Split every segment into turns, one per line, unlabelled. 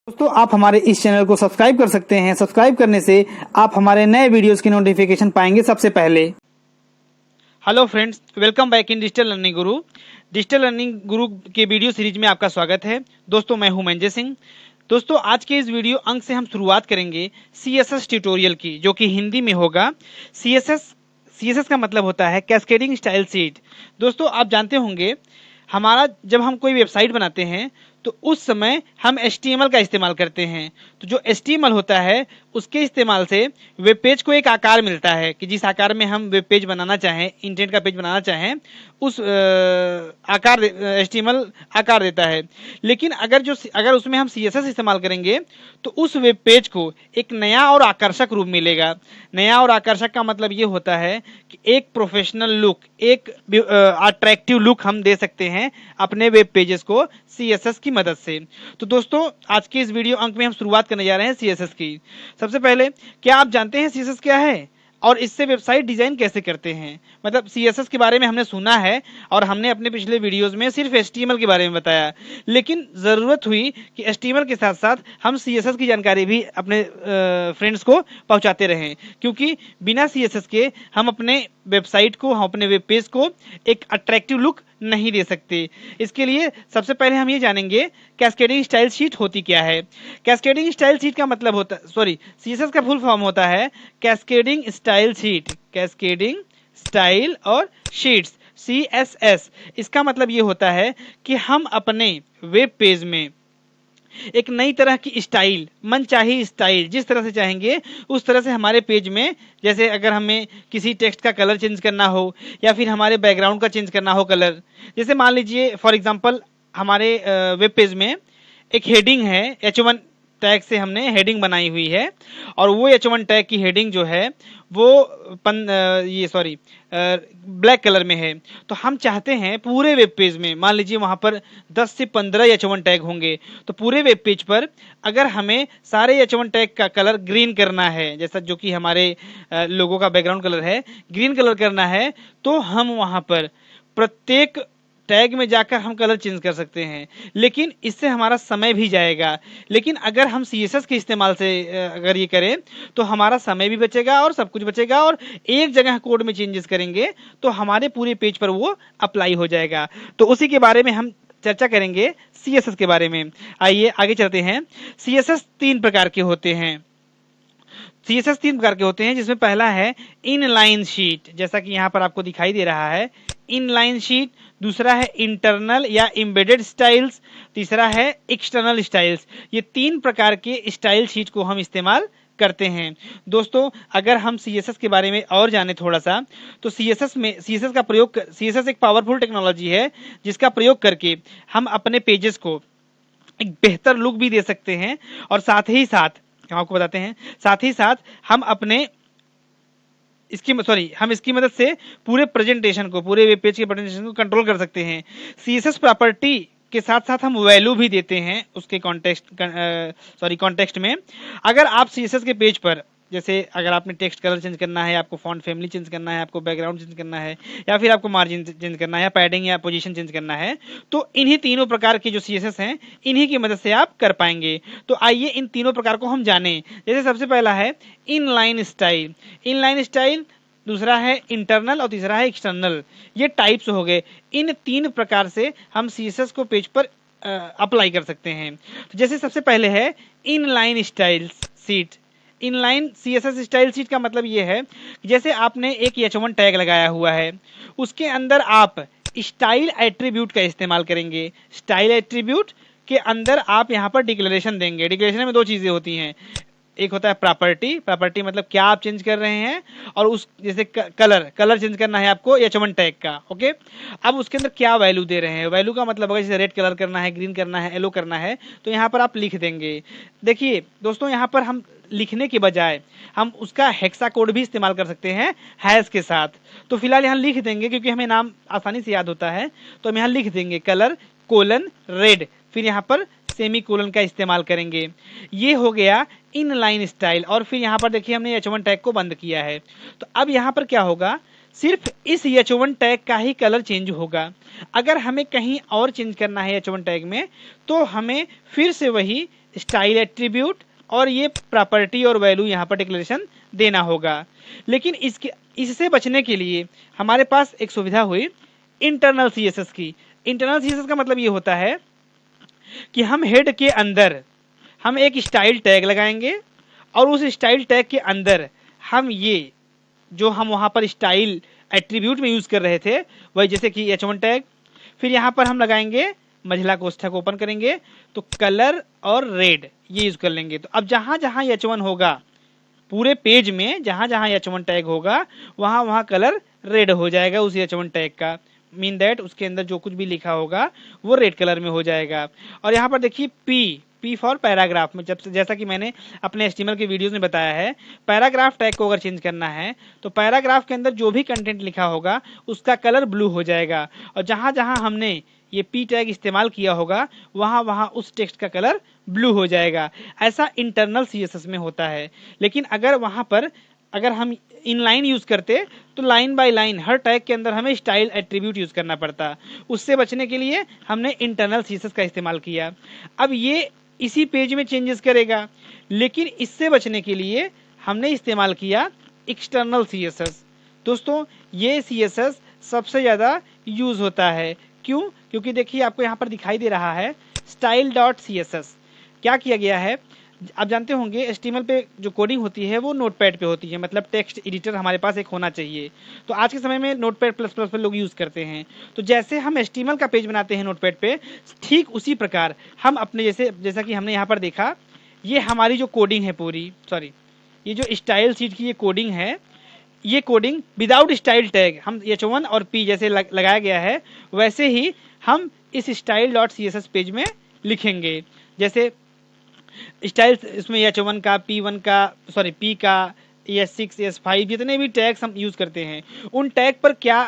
दोस्तों आप हमारे इस चैनल को सब्सक्राइब कर सकते हैं। सब्सक्राइब करने से आप हमारे नए वीडियोस की नोटिफिकेशन पाएंगे सबसे पहले।
Hello friends, welcome back in digital learning Guru. Digital learning गुरु के वीडियो सीरीज में आपका स्वागत है। दोस्तों मैं हूं मंजय सिंह। दोस्तों आज के इस वीडियो अंक से हम शुरुआत करेंगे सीएसएस ट्यूटोरियल की, जो कि हिंदी में होगा। सीएसएस का मतलब होता है कैस्केडिंग स्टाइल शीट। दोस्तों आप जानते होंगे हमारा जब हम कोई वेबसाइट बनाते हैं तो उस समय हम HTML का इस्तेमाल करते हैं। तो जो HTML होता है उसके इस्तेमाल से वेब पेज को एक आकार मिलता है कि जिस आकार में हम वेब पेज बनाना चाहें, इंटरनेट का पेज बनाना चाहें, उस आकार HTML आकार देता है। लेकिन अगर उसमें हम CSS इस्तेमाल करेंगे तो उस वेब पेज को एक नया और आकर्षक रूप मिलेगा। नया और आकर्षक का मतलब ये होता है कि एक प्रोफेशनल लुक, एक अट्रैक्टिव लुक हम दे सकते हैं अपने वेब पेजेस को CSS की मदद से। तो दोस्तों आज के इस वीडियो अंक में हम शुरुआत करने जा रहे हैं CSS की। सबसे पहले क्या आप जानते हैं CSS क्या है और इससे वेबसाइट डिजाइन कैसे करते हैं? मतलब CSS के बारे में हमने सुना है और हमने अपने पिछले वीडियोस में सिर्फ HTML के बारे में बताया, लेकिन ज़रूरत हुई कि HTML के साथ साथ हम CSS की जानकारी भी अपने फ्रेंड्स को पहुंचाते रहें, क्योंकि बिना CSS के हम अपने वेबसाइट को, हम अपने वेब पेज को एक अट्रैक्टिव लुक नहीं दे सकते। इसके लिए सबसे पहले हम ये जानेंगे कैस्केडिंग स्टाइल शीट होती क्या है। कैस्केडिंग स्टाइल शीट का मतलब होता है, CSS का फुल फॉर्म होता है cascading style sheet. Cascading style और शीट्स, CSS। इसका मतलब ये होता है कि हम अपने वेब पेज में एक नई तरह की स्टाइल, मनचाही स्टाइल, जिस तरह से चाहेंगे उस तरह से हमारे पेज में, जैसे अगर हमें किसी टेक्स्ट का कलर चेंज करना हो या फिर हमारे बैकग्राउंड का चेंज करना हो कलर। जैसे मान लीजिए फॉर एग्जांपल हमारे वेब पेज में एक हेडिंग है, H1 टैग से हमने हेडिंग बनाई हुई है और वो H1 टैग की हेडिंग जो है वो ब्लैक कलर में है। तो हम चाहते हैं पूरे वेब पेज में, मान लीजिए वहां पर 10 से 15 H1 टैग होंगे, तो पूरे वेब पेज पर अगर हमें सारे H1 टैग का कलर ग्रीन करना है, जैसा जो कि हमारे लोगों का बैकग्राउंड कलर है, ग्रीन कलर करना है, तो हम वहां पर प्रत्येक टैग में जाकर हम कलर चेंज कर सकते हैं। लेकिन इससे हमारा समय भी जाएगा। लेकिन अगर हम CSS के इस्तेमाल से अगर ये करें तो हमारा समय भी बचेगा और सब कुछ बचेगा, और एक जगह कोड में चेंजेस करेंगे तो हमारे पूरे पेज पर वो अप्लाई हो जाएगा। तो उसी के बारे में हम चर्चा करेंगे CSS के बारे में। आइए आगे चलते हैं। CSS 3 प्रकार के होते हैं। CSS 3 प्रकार के होते हैं, जिसमें पहला है इनलाइन शीट, जैसा कि यहाँ पर आपको दिखाई दे रहा है इनलाइन शीट। दूसरा है इंटरनल या एम्बेडेड स्टाइल्स। तीसरा है एक्सटर्नल स्टाइल्स। ये 3 प्रकार के स्टाइल शीट को हम इस्तेमाल करते हैं। दोस्तों अगर हम CSS के बारे में और जाने थोड़ा सा, तो CSS एक पावरफुल टेक्नोलॉजी है जिसका प्रयोग करके हम अपने पेजेस को एक बेहतर लुक भी दे सकते हैं, और साथ ही साथ हम आपको बताते हैं, साथ ही साथ हम इसकी मदद से पूरे प्रेजेंटेशन को, पूरे वेब पेज के प्रेजेंटेशन को कंट्रोल कर सकते हैं। CSS प्रॉपर्टी के साथ साथ हम वैल्यू भी देते हैं उसके कॉन्टेक्स्ट में। अगर आप CSS के पेज पर, जैसे अगर आपने टेक्स्ट कलर चेंज करना है, आपको फॉन्ट फैमिली चेंज करना है, आपको बैकग्राउंड चेंज करना है, या फिर आपको मार्जिन चेंज करना है, पैडिंग या पोजीशन चेंज करना है, तो इन्हीं तीनों प्रकार के जो CSS हैं इन्हीं की मदद से आप कर पाएंगे। तो आइए इन तीनों प्रकार को हम जानें। जैसे सबसे पहला है इनलाइन स्टाइल। इनलाइन स्टाइल, दूसरा है इंटरनल और तीसरा है एक्सटर्नल। ये टाइप्स हो गए। इन 3 प्रकार से हम CSS को पेज पर अप्लाई कर सकते हैं। तो जैसे सबसे पहले है inline style sheet. Inline CSS style sheet का मतलब ये है, जैसे आपने एक H1 टैग लगाया हुआ है, उसके अंदर आप स्टाइल एट्रीब्यूट का इस्तेमाल करेंगे। स्टाइल एट्रीब्यूट के अंदर आप यहाँ पर डिक्लेरेशन देंगे। डिक्लेरेशन में 2 चीजें होती हैं, एक होता है प्रॉपर्टी मतलब क्या आप चेंज कर रहे हैं, और उस जैसे कलर चेंज करना है आपको H1 टैग का, ओके। अब उसके अंदर क्या वैल्यू दे रहे हैं, वैल्यू का मतलब होगा जैसे रेड कलर करना है, ग्रीन करना है, येलो करना है, तो यहाँ पर आप लिख देंगे। देखिए दोस्तों, यहाँ पर हम लिखने के बजाय हम उसका हेक्सा कोड भी इस्तेमाल कर सकते हैं हैश के साथ। तो फिलहाल यहाँ लिख देंगे, क्योंकि हमें नाम आसानी से याद होता है, तो हम यहाँ लिख देंगे कलर कोलन रेड, फिर यहाँ पर सेमी कोलन का इस्तेमाल करेंगे। ये हो गया इनलाइन स्टाइल। और फिर यहाँ पर देखिए हमने H1 टैग को बंद किया है। तो अब यहाँ पर क्या होगा, सिर्फ इस H1 टैग का ही कलर चेंज होगा। अगर हमें कहीं और चेंज करना है H1 टैग में, तो हमें फिर से वही स्टाइल एट्रीब्यूट और ये प्रॉपर्टी और वैल्यू यहाँ पर डिक्लेरेशन देना होगा। लेकिन इससे बचने के लिए हमारे पास एक सुविधा हुई इंटरनल सीएसएस की। इंटरनल सीएसएस का मतलब ये होता है कि हम हेड के अंदर हम एक स्टाइल टैग लगाएंगे और उस स्टाइल टैग के अंदर हम ये जो हम वहाँ पर स्टाइल एट्रीब्यूट में यूज कर रहे थे वही, जैसे कि H1 टैग, फिर यहाँ पर हम लगाएंगे महिला कोष्ठक ओपन करेंगे तो कलर और रेड ये यूज कर लेंगे। तो अब जहाँ जहाँ H1 होगा पूरे पेज में, जहाँ जहाँ H1 टैग होगा वहाँ वहाँ कलर रेड हो जाएगा उस H1 टैग का। मीन दैट उसके अंदर जो कुछ भी लिखा होगा वो रेड कलर में हो जाएगा। और यहाँ पर देखिए पी फॉर पैराग्राफ में, जैसा कि मैंने अपने HTML के वीडियोस में बताया है, पैराग्राफ टैग को अगर चेंज करना है तो पैराग्राफ के अंदर जो भी कंटेंट लिखा होगा उसका कलर ब्लू हो जाएगा और जहाँ जहाँ हमने ये पी टैग इस्तेमाल किया होगा वहाँ वहाँ उस टेक्स्ट का कलर ब्लू हो जाएगा। ऐसा इंटरनल सीएसएस में होता है। लेकिन अगर वहाँ पर अगर हम इनलाइन यूज करते तो line by line her tag के अंदर हमें स्टाइल एट्रीब्यूट यूज करना पड़ता। उससे बचने के लिए हमने इंटरनल सीएसएस का इस्तेमाल किया। अब ये इसी पेज में चेंजेस करेगा, लेकिन इससे बचने के लिए हमने इस्तेमाल किया एक्सटर्नल सीएसएस। दोस्तों ये सीएसएस सबसे ज़्यादा यूज होता है। क्यों? क्योंकि देखिए आपको यहाँ पर दिखाई दे रहा है style.css। क्या किया गया है, आप जानते होंगे HTML पे जो कोडिंग होती है वो नोटपैड पे होती है, मतलब टेक्स्ट एडिटर हमारे पास एक होना चाहिए। तो आज के समय में नोटपैड प्लस प्लस पे लोग यूज़ करते हैं। तो जैसे हम HTML का पेज बनाते हैं नोटपैड पे, ठीक उसी प्रकार हम अपने जैसा कि हमने यहाँ पर देखा, ये हमारी जो कोडिंग है पूरी, सॉरी ये जो स्टाइल शीट की ये कोडिंग है, ये कोडिंग विदाउट स्टाइल टैग हम H1 और P जैसे लगाया गया है वैसे ही हम इस style.css पेज में लिखेंगे। जैसे स्टाइल इसमें H1 का, P1 का, सॉरी P का, S6 S5 जितने भी टैग्स हम यूज़ करते हैं उन टैग पर क्या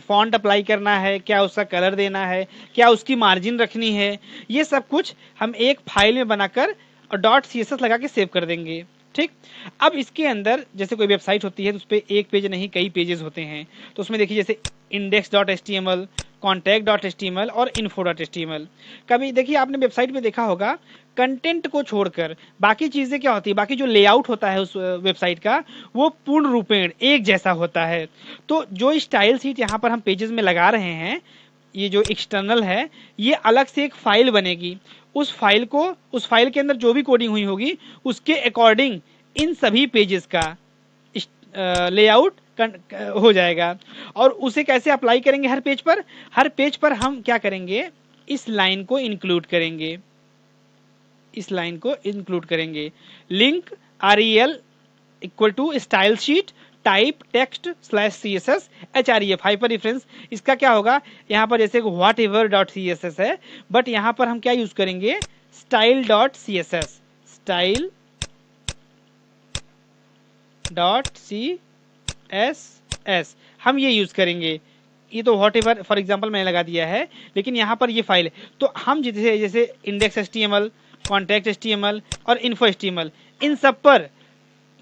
फॉन्ट अप्लाई करना है, क्या उसका कलर देना है, क्या उसकी मार्जिन रखनी है, ये सब कुछ हम एक फाइल में बनाकर और .css लगा के सेव कर देंगे। ठीक, अब इसके अंदर जैसे कोई वेबसाइट होती है तो उस पर एक पेज नहीं कई पेजेस होते हैं। तो उसमें देखिए जैसे index.html, contact.html और info.html। कभी देखिए आपने वेबसाइट में देखा होगा कंटेंट को छोड़कर बाकी चीज़ें क्या होती है, बाकी जो लेआउट होता है उस वेबसाइट का वो पूर्ण रूपेण एक जैसा होता है। तो जो स्टाइल शीट यहाँ पर हम पेजेस में लगा रहे हैं, ये जो एक्सटर्नल है, ये अलग से एक फाइल बनेगी। उस फाइल के अंदर जो भी कोडिंग हुई होगी उसके अकॉर्डिंग इन सभी पेजेस का लेआउट हो जाएगा। और उसे कैसे अप्लाई करेंगे हर पेज पर हम क्या करेंगे, इस लाइन को इंक्लूड करेंगे, link rel equal to style sheet type text /css href hyper reference. इसका क्या होगा, यहाँ पर जैसे whatever.css है, बट यहाँ पर हम क्या यूज करेंगे, style.css, style.css हम ये यूज करेंगे। ये तो whatever फॉर एग्जांपल मैंने लगा दिया है, लेकिन यहाँ पर ये फाइल है तो हम जैसे index.html, contact.html और info.html इन सब पर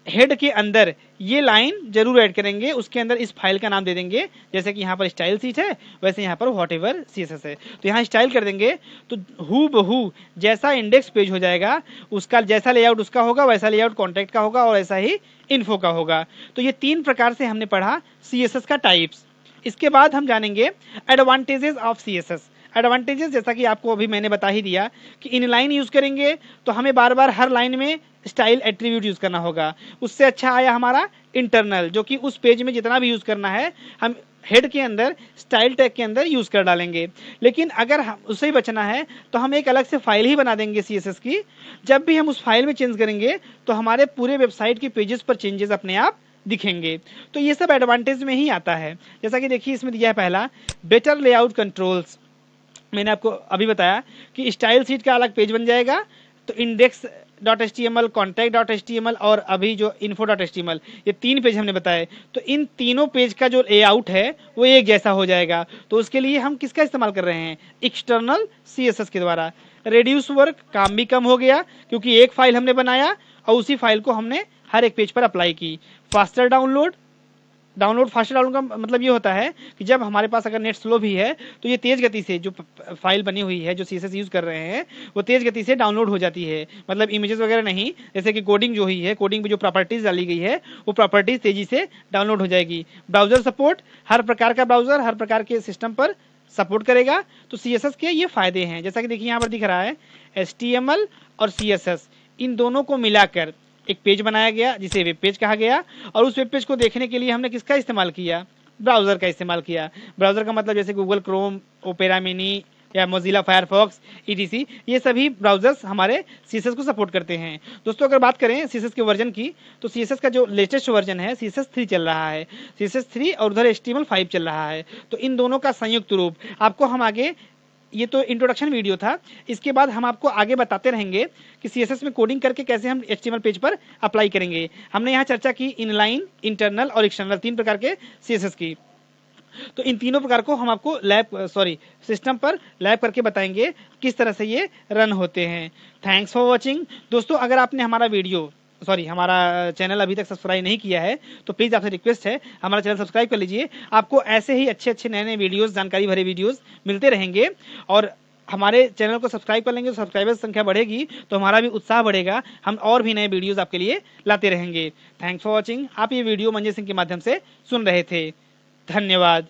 हेड के अंदर ये लाइन जरूर ऐड करेंगे। उसके अंदर इस फाइल का नाम दे देंगे, जैसे कि यहाँ पर स्टाइल शीट है वैसे यहाँ पर whatever CSS है, तो यहाँ स्टाइल कर देंगे। तो हु बहू जैसा इंडेक्स पेज हो जाएगा, उसका जैसा लेआउट उसका होगा वैसा लेआउट कॉन्टैक्ट का होगा और ऐसा ही इन्फो का होगा। तो ये 3 प्रकार से हमने पढ़ा CSS का टाइप्स। इसके बाद हम जानेंगे एडवांटेजेस ऑफ CSS। एडवांटेजेस जैसा कि आपको अभी मैंने बता ही दिया कि इनलाइन यूज करेंगे तो हमें बार बार हर लाइन में स्टाइल एट्रीब्यूट यूज करना होगा। उससे अच्छा आया हमारा इंटरनल, जो कि उस पेज में जितना भी यूज करना है हम हेड के अंदर स्टाइल टैग के अंदर यूज कर डालेंगे। लेकिन अगर हम उससे ही बचना है तो हम एक अलग से फाइल ही बना देंगे CSS की। जब भी हम उस फाइल में चेंज करेंगे तो हमारे पूरे वेबसाइट के पेजेस पर चेंजेस अपने आप दिखेंगे। तो ये सब एडवांटेज में ही आता है। जैसा कि देखिए इसमें दिया है पहला, बेटर लेआउट कंट्रोल्स। मैंने आपको अभी बताया कि स्टाइल शीट का अलग पेज बन जाएगा, तो index.html, contact.html और अभी जो info.html, ये 3 पेज हमने बताए। तो इन तीनों पेज का जो लेआउट है वो एक जैसा हो जाएगा। तो उसके लिए हम किसका इस्तेमाल कर रहे हैं, एक्सटर्नल CSS के द्वारा। रेड्यूस वर्क, काम भी कम हो गया क्योंकि एक फाइल हमने बनाया और उसी फाइल को हमने हर एक पेज पर अप्लाई की। Faster download, download faster download का मतलब ये होता है कि जब हमारे पास अगर नेट स्लो भी है तो ये तेज गति से जो फाइल बनी हुई है, जो CSS यूज कर रहे हैं, वो तेज गति से डाउनलोड हो जाती है। मतलब इमेजेस वगैरह नहीं, जैसे कि कोडिंग जो हुई है, कोडिंग में जो प्रॉपर्टीज डाली गई है वो प्रॉपर्टीज तेजी से डाउनलोड हो जाएगी। ब्राउजर सपोर्ट, हर प्रकार का ब्राउजर हर प्रकार के सिस्टम पर सपोर्ट करेगा। तो CSS के ये फायदे हैं, जैसा कि देखिए यहाँ पर दिख रहा है HTML और CSS इन दोनों को मिलाकर एक पेज बनाया गया जिसे वेब पेज कहा गया। और उस वेब पेज को देखने के लिए हमने किसका इस्तेमाल किया? ब्राउजर का इस्तेमाल किया। ब्राउजर का मतलब जैसे गूगल क्रोम, ओपेरा मिनी या मोजिला फायरफॉक्स ETC, ये सभी ब्राउजर्स हमारे CSS को सपोर्ट करते हैं। दोस्तों अगर बात करें CSS के वर्जन की, तो CSS का जो लेटेस्ट वर्जन है CSS 3 चल रहा है, CSS 3 और उधर HTML 5 चल रहा है। तो इन दोनों का संयुक्त रूप आपको हम आगे, ये तो इंट्रोडक्शन वीडियो था, इसके बाद हम आपको आगे बताते रहेंगे कि CSS में कोडिंग करके कैसे हम HTML पेज पर अप्लाई करेंगे। हमने यहाँ चर्चा की इनलाइन, इंटरनल और एक्सटर्नल 3 प्रकार के CSS की। तो इन तीनों प्रकार को हम आपको सिस्टम पर लैब करके बताएंगे किस तरह से ये रन होते हैं। Thanks for watching. दोस्तों अगर आपने हमारा चैनल अभी तक सब्सक्राइब नहीं किया है तो प्लीज़ आपसे रिक्वेस्ट है हमारा चैनल सब्सक्राइब कर लीजिए। आपको ऐसे ही अच्छे अच्छे नए नए वीडियोस, जानकारी भरे वीडियोस मिलते रहेंगे। और हमारे चैनल को सब्सक्राइब कर लेंगे तो सब्सक्राइबर्स संख्या बढ़ेगी तो हमारा भी उत्साह बढ़ेगा, हम और भी नए वीडियोस आपके लिए लाते रहेंगे। Thanks for watching. आप ये वीडियो मंजय सिंह के माध्यम से सुन रहे थे। धन्यवाद।